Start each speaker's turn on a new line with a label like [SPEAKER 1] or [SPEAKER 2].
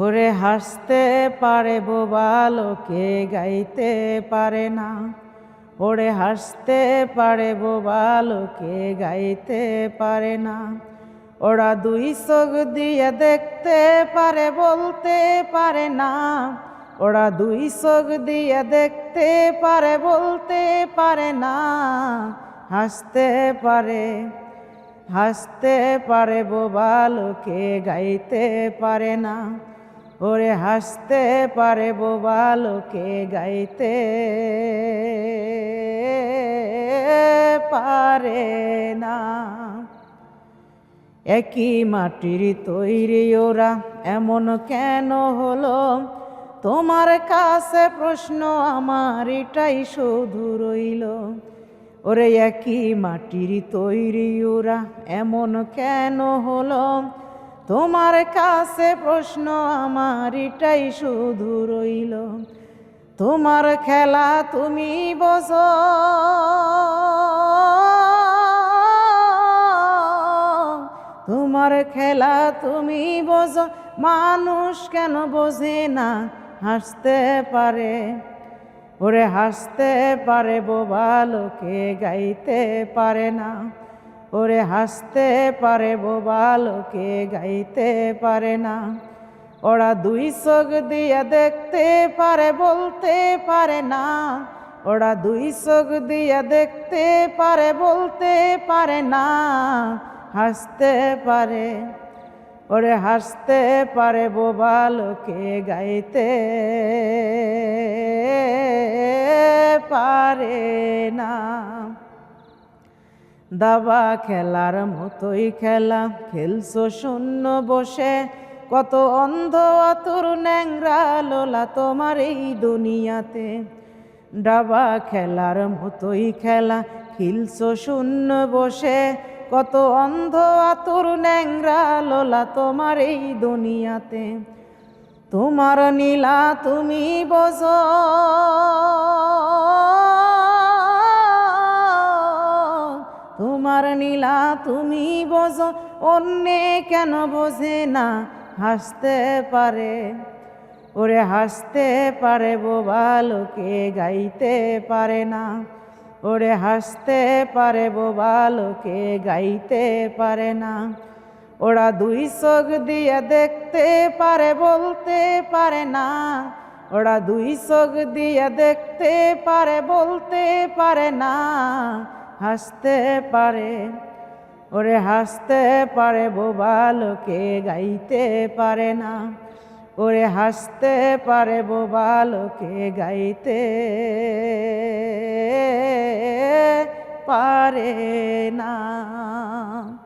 [SPEAKER 1] ওরে হাসতে পারে বোবা লোকে গাইতে পারে না। ওরে হাসতে পারে বোবা লোকে গাইতে পারে না। ওরা দুই চোখ দিয়ে দেখতে পারে বলতে পারে না। ওরা দুই চোখ দিয়ে দেখতে পারে বলতে পারে না। হাসতে পারে বোবা লোকে গাইতে পারে না। ওরে হাসতে পারে বোবা লোকে গাইতে পারে না। একই মাটির তৈরি ওরা এমন কেন হলো? তোমার কাছে প্রশ্ন আমার এটাই শুধু রইল। ওরে একই মাটির তৈরি ওরা এমন কেন হলো? তোমার কাছে প্রশ্ন আমার এটাই শুধু রইল। তোমার খেলা তুমি বোঝো, তোমার খেলা তুমি বোঝো, মানুষ কেন বোঝে না? হাসতে পারে, ওরে হাসতে পারে বোবা লোকে গাইতে পারে না। ওরে হাসতে পারে বোবা লোকে গাইতে পারে না। ওরা দুই চোখ দিয়ে দেখতে পারে বলতে পারে না। ওরা দুই চোখ দিয়ে দেখতে পারে বলতে পারে না। হাসতে পারে, ওরে হাসতে পারে বোবা লোকে গাইতে পারে না। দাবা খেলার মতোই খেলা খেলছো শূন্য বসে, কত অন্ধ আতুর ন্যাংরা লোলা তোমার এই দুনিয়াতে। দাবা খেলার মতোই খেলা খেলছো শূন্য বসে, কত অন্ধ আতুর ন্যাংরা লোলা তোমার এই দুনিয়াতে। তোমার নীলা তুমি বোঝো, তোমার নীলা তুমি বোঝো, অন্যে কেন বোঝে না? হাসতে পারে, ওরে হাসতে পারে বোবা লোকে গাইতে পারে না। ওরে হাসতে পারে বোবা লোকে গাইতে পারে না। ওরা দুই চোখ দিয়ে দেখতে পারে বলতে পারে না। ওরা দুই চোখ দিয়ে দেখতে পারে বলতে পারে না। হাসতে পারে, ওরে হাসতে পারে বোবা লোকে গাইতে পারে না। ওরে হাসতে পারে বোবা লোকে গাইতে পারে না।